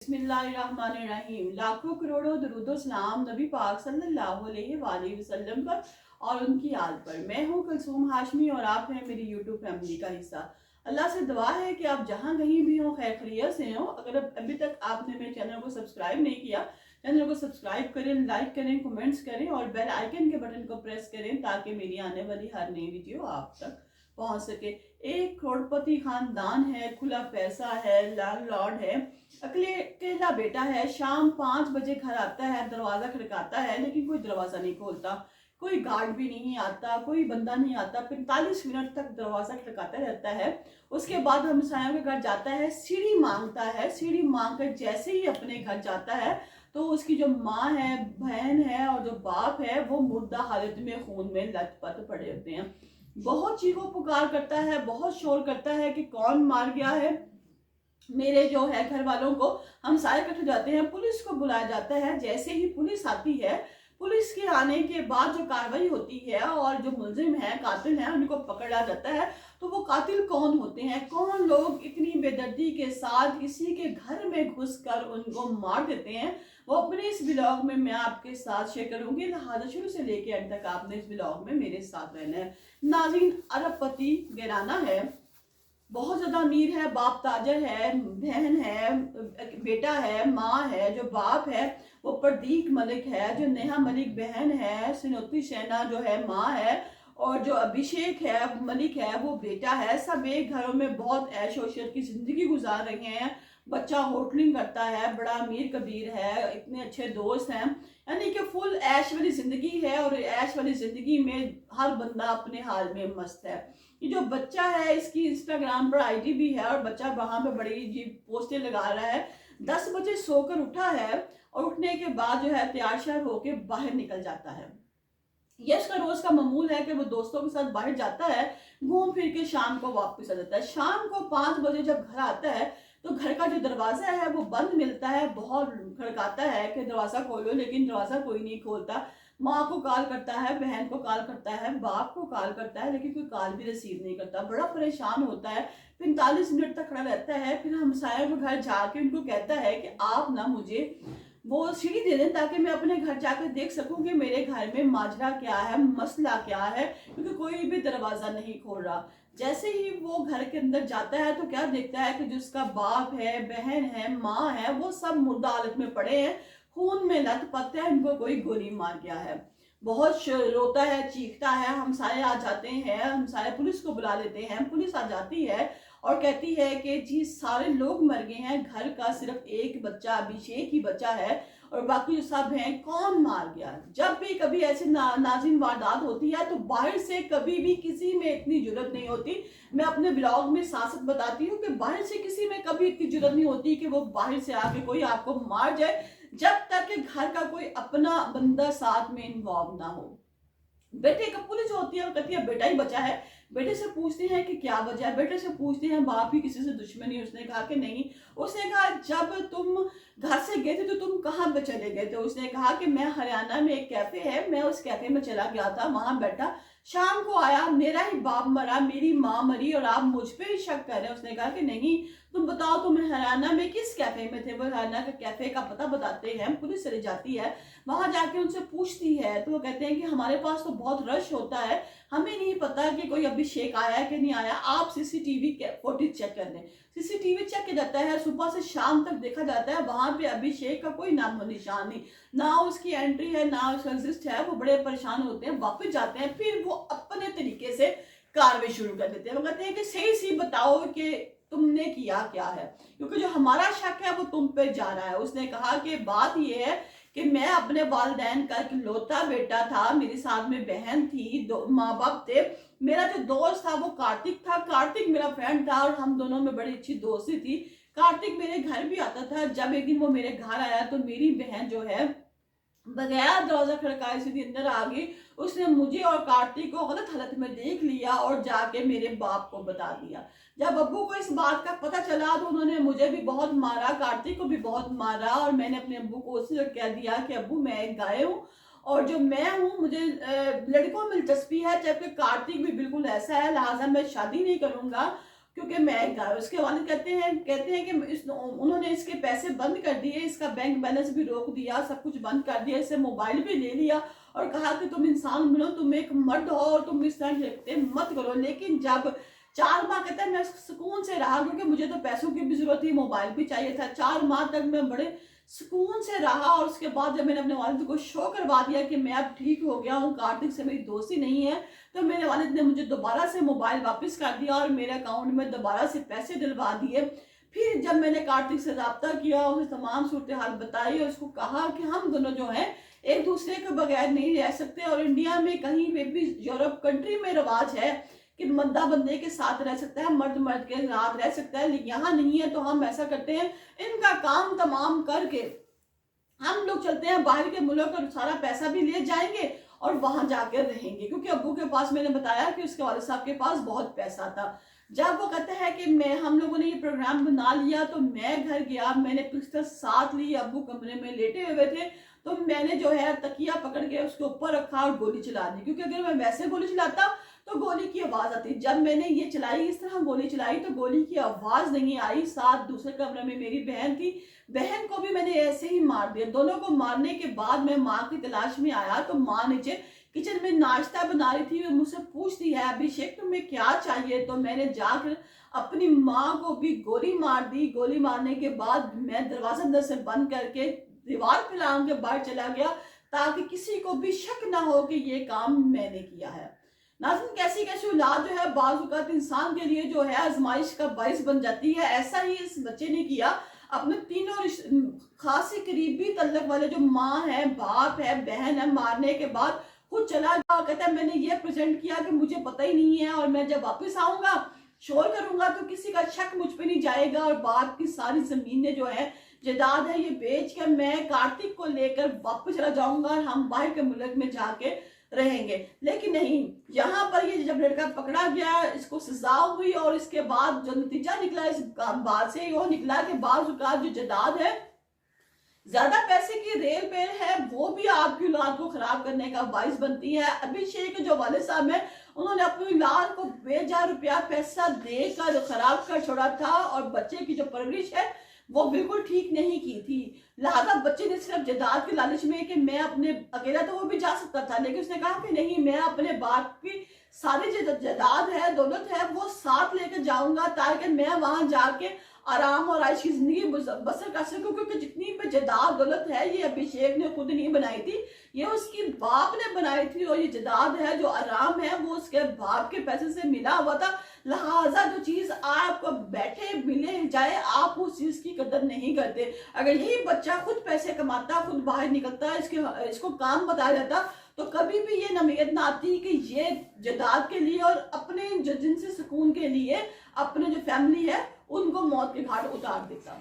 बिस्मिल्लाहिर्रहमानिर्रहीम। लाखों करोड़ों दरूदो सलाम नबी पाक सल्लल्लाहु अलैहि वसल्लम पर और उनकी आल पर। मैं हूँ कुलसूम हाशमी और आप हैं मेरी यूट्यूब फैमिली का हिस्सा। अल्लाह से दुआ है कि आप जहाँ कहीं भी हो खैर खैरियत से हो। अगर अभी तक आपने मेरे चैनल को सब्सक्राइब नहीं किया, चैनल को सब्सक्राइब करें, लाइक करें, कमेंट्स करें और बेल आइकन के बटन को प्रेस करें ताकि मेरी आने वाली हर नई वीडियो आप तक पहुंच सके। एक करोड़पति खानदान है, खुला पैसा है, लैंडलॉर्ड है, अकेला बेटा है। शाम 5 बजे घर आता है, दरवाजा खड़काता है लेकिन कोई दरवाजा नहीं खोलता, कोई गार्ड भी नहीं आता, कोई बंदा नहीं आता। 45 मिनट तक दरवाजा खड़काता रहता है। उसके बाद हमसायों के घर जाता है, सीढ़ी मांगता है। सीढ़ी मांग कर जैसे ही अपने घर जाता है तो उसकी जो माँ है, बहन है और जो बाप है वो मुर्दा हालत में खून में लथपथ पड़े होते हैं। बहुत चीखों पुकार करता है, बहुत शोर करता है कि कौन मार गया है मेरे जो है घर वालों को। हम सारे इकट्ठे जाते हैं, पुलिस को बुलाया जाता है। जैसे ही पुलिस आती है, पुलिस के आने के बाद जो कार्रवाई होती है और जो मुलजिम है, कातिल है, उनको पकड़ा जाता है। तो वो कातिल कौन होते हैं, कौन लोग इतनी बेदर्दी के साथ किसी के घर में घुसकर उनको मार देते हैं, वो अपने इस ब्लॉग में मैं आपके साथ शेयर करूंगी। लिहाजा शुरू से लेके अंत तक आपने इस ब्लॉग में मेरे साथ रहना है। नाज़रीन, अरबपति घराना है, बहुत ज्यादा अमीर है, बाप ताजर है, बहन है, बेटा है, माँ है। जो बाप है वो प्रदीप मलिक है, जो नेहा मलिक बहन है, सुनोती सेना जो है माँ है और जो अभिषेक है मलिक है वो बेटा है। सब एक घरों में बहुत ऐश ओशरत की जिंदगी गुजार रहे हैं। बच्चा होटलिंग करता है, बड़ा अमीर कबीर है, इतने अच्छे दोस्त हैं, यानी कि फुल ऐश वाली जिंदगी है। और ऐश वाली जिंदगी में हर बंदा अपने हाल में मस्त है। ये जो बच्चा है इसकी इंस्टाग्राम पर आईडी भी है और बच्चा वहां पे बड़ी जी पोस्टें लगा रहा है। 10 बजे सोकर उठा है और उठने के बाद जो है तैयार श्यार होके बाहर निकल जाता है। ये उसका रोज का मामूल है कि वो दोस्तों के साथ बाहर जाता है, घूम फिर के शाम को वापस आ जाता है। शाम को 5 बजे जब घर आता है तो घर का जो दरवाजा है वो बंद मिलता है। बहुत खड़काता है कि दरवाजा खोलो, लेकिन दरवाजा कोई नहीं खोलता। माँ को कॉल करता है, बहन को कॉल करता है, बाप को कॉल करता है, लेकिन कोई कॉल भी रिसीव नहीं करता। बड़ा परेशान होता है, 45 मिनट तक खड़ा रहता है। फिर हमसायों के घर जाके उनको कहता है कि आप ना मुझे वो सीढ़ी दे दें ताकि मैं अपने घर जाकर देख सकूं कि मेरे घर में माजरा क्या है, मसला क्या है, क्योंकि कोई भी दरवाजा नहीं खोल रहा। जैसे ही वो घर के अंदर जाता है तो क्या देखता है कि जिसका बाप है, बहन है, माँ है, वो सब मुर्दा हालत में पड़े हैं, खून में लथपथ है, इनको कोई गोली मार गया है। बहुत रोता है, चीखता है। हम सारे आ जाते हैं, हम सारे पुलिस को बुला लेते हैं। पुलिस आ जाती है और कहती है कि जी सारे लोग मर गए हैं, घर का सिर्फ एक बच्चा अभिषेक ही बचा है और बाकी जो सब हैं कौन मार गया। जब भी कभी ऐसे नाज़िन वारदात होती है तो बाहर से कभी भी किसी में इतनी जरूरत नहीं होती। मैं अपने ब्लॉग में साथ बताती हूँ कि बाहर से किसी में कभी इतनी जरूरत नहीं होती कि वो बाहर से आके कोई आपको मार जाए, जब तक कि घर का कोई अपना बंदा साथ में इन्वॉल्व ना हो। बेटे का पुलिस होती है, वो कहती है बेटा ही बचा है। बेटे से पूछते हैं कि क्या वजह है, बेटे से पूछते हैं बाप की किसी से दुश्मनी। उसने कहा कि नहीं। उसने कहा जब तुम घर से गए थे तो तुम कहाँ पे चले गए थे। उसने कहा कि मैं हरियाणा में एक कैफे है, मैं उस कैफे में चला गया था, वहां बैठा, शाम को आया, मेरा ही बाप मरा, मेरी माँ मरी और आप मुझ पे ही शक कर रहे हैं। उसने कहा कि नहीं, तुम बताओ तुम हरियाणा में किस कैफे में थे। वो हरियाणा के कैफे का पता बताते हैं। पुलिस चली जाती है, वहां जाके उनसे पूछती है तो वो कहते हैं कि हमारे पास तो बहुत रश होता है, हमें नहीं पता कि कोई अभिषेक आया कि नहीं आया, आप सीसीटीवी फुटेज चेक कर लें। सीसीटीवी चेक किया जाता है, सुबह से शाम तक देखा जाता है, वहां पे अभिषेक का कोई नाम निशान नहीं, ना उसकी एंट्री है ना उसका एग्जिस्ट है। वो बड़े परेशान होते हैं, वापस जाते हैं, फिर वो अपने तरीके से कार्रवाई शुरू कर देते हैं। वो कहते हैं कि सही सी बताओ कि तुमने किया क्या है, क्योंकि जो हमारा शक है वो तुम पे जा रहा है। उसने कहा कि बात यह है कि मैं अपने वालिदैन का इकलौता बेटा था, मेरे साथ में बहन थी, दो माँ बाप थे। मेरा जो दोस्त था वो कार्तिक था, कार्तिक मेरा फ्रेंड था और हम दोनों में बड़ी अच्छी दोस्ती थी। कार्तिक मेरे घर भी आता था। जब एक दिन वो मेरे घर आया तो मेरी बहन जो है बगैर दरवाजा खड़काए सीधी अंदर आ गई। उसने मुझे और कार्तिक को गलत हालत में देख लिया और जाके मेरे बाप को बता दिया। जब अब्बू को इस बात का पता चला तो उन्होंने मुझे भी बहुत मारा, कार्तिक को भी बहुत मारा और मैंने अपने अब्बू को उसी वक्त कह दिया कि अब्बू मैं एक गाय हूँ और जो मैं हूँ मुझे लड़कों में दिलचस्पी है, जबकि कार्तिक भी बिल्कुल ऐसा है, लिहाजा मैं शादी नहीं करूंगा। क्योंकि मैं उसके वालिद कहते हैं कि उन्होंने इसके पैसे बंद कर दिए, इसका बैंक बैलेंस भी रोक दिया, सब कुछ बंद कर दिया, इससे मोबाइल भी ले लिया और कहा कि तुम इंसान बनो, तुम एक मर्द हो और तुम इस तरह लिखते मत करो। लेकिन जब 4 माह कहता है मैं सुकून से रहा, क्योंकि मुझे तो पैसों की भी जरूरत थी, मोबाइल भी चाहिए था। 4 माह तक मैं बड़े सुकून से रहा और उसके बाद जब मैंने अपने वालिद को शो करवा दिया कि मैं अब ठीक हो गया हूँ, कार्तिक से मेरी दोस्ती नहीं है, तो मेरे वालिद ने मुझे दोबारा से मोबाइल वापस कर दिया और मेरे अकाउंट में दोबारा से पैसे डलवा दिए। फिर जब मैंने कार्तिक से रब्ता किया, उसे तमाम सूरत हाल बताई और उसको कहा कि हम दोनों जो हैं एक दूसरे के बगैर नहीं रह सकते, और इंडिया में कहीं पे भी यूरोप कंट्री में रिवाज है कि बंदा बंदे के साथ रह सकता है, मर्द मर्द के साथ रह सकता है, लेकिन यहाँ नहीं है। तो हम ऐसा करते हैं, इनका काम तमाम करके हम लोग चलते हैं बाहर के मुल्क और सारा पैसा भी ले जाएंगे और वहां जाकर रहेंगे, क्योंकि अब्बू के पास, मैंने बताया कि उसके वालिद साहब के पास बहुत पैसा था। जब वो कहते हैं कि हम लोगों ने ये प्रोग्राम बना लिया तो मैं घर गया, मैंने पिस्टल साथ ली, अब्बू कमरे में लेटे हुए थे, तो मैंने जो है तकिया पकड़ के उसके ऊपर रखा और गोली चला दी, क्योंकि अगर मैं वैसे गोली चलाता तो गोली की आवाज आती। जब मैंने ये चलाई, इस तरह गोली चलाई, तो गोली की आवाज नहीं आई। साथ दूसरे कमरे में मेरी बहन थी, बहन को भी मैंने ऐसे ही मार दिया। दोनों को मारने के बाद मैं माँ की तलाश में आया तो माँ नीचे किचन में नाश्ता बना रही थी। वो मुझसे पूछती है, अभिषेक तुम्हें क्या चाहिए? तो मैंने जाकर अपनी माँ को भी गोली मार दी। गोली मारने के बाद मैं दरवाजा अंदर से बंद करके दीवार पे लांग के बाहर चला गया, ताकि किसी को भी शक ना हो कि ये काम मैंने किया है। नाज़रीन, कैसी कैसी औलाद जो है बाज़ औक़ात इंसान के लिए जो है आजमाइश का बाइस बन जाती है। ऐसा ही इस बच्चे ने किया। अपने तीनों खासी करीबी तल्लक वाले जो माँ है, बाप है, बहन है, मारने के बाद खुद चला गया। कहता है मैंने ये प्रेजेंट किया कि मुझे पता ही नहीं है, और मैं जब वापस आऊंगा शोर करूंगा तो किसी का शक मुझ पे नहीं जाएगा, और बाप की सारी जमीनें जो है, जायदाद है, ये बेच कर मैं कार्तिक को लेकर वापस चला जाऊंगा और हम बाहर के मुल्क में जाके रहेंगे। लेकिन नहीं, यहाँ पर ये जब लड़का पकड़ा गया, इसको सजा हुई, और इसके बाद जो नतीजा निकला इस बात से वो निकला कि बाज़ औक़ात जो जायदाद है, ज्यादा पैसे की रेल पेल है, वो भी आपकी औलाद को खराब करने का बाइस बनती है। अभिषेक जो वाले साहब है, उन्होंने अपनी औलाद को बेजा रुपया पैसा देकर खराब कर छोड़ा था, और बच्चे की जो परवरिश है वो बिल्कुल ठीक नहीं की थी। लिहाजा बच्चे ने सिर्फ जायदाद के लालच में कि मैं अपने, अकेला तो वो भी जा सकता था, लेकिन उसने कहा कि नहीं, मैं अपने बाप की सारी जो जायदाद है, दौलत है, वो साथ लेकर जाऊंगा, ताकि मैं वहां जाके आराम और आयश की जिंदगी बसर कर सकूं। क्योंकि जितनी भी जायदाद दौलत है, ये अभिषेक ने खुद नहीं बनाई थी, ये उसकी बाप ने बनाई थी, और ये जायदाद है, जो आराम है, वो उसके बाप के पैसे से मिला हुआ था। लिहाजा जो चीज आपको बैठे मिले जाए, आप उस चीज की कदर नहीं करते। अगर यही बच्चा खुद पैसे कमाता, खुद बाहर निकलता, इसको काम बताया जाता, तो कभी भी ये नमीयत ना आती कि ये जायदाद के लिए और अपने जो जिनसे सुकून के लिए अपने जो फैमिली है उनको मौत के घाट उतार देता।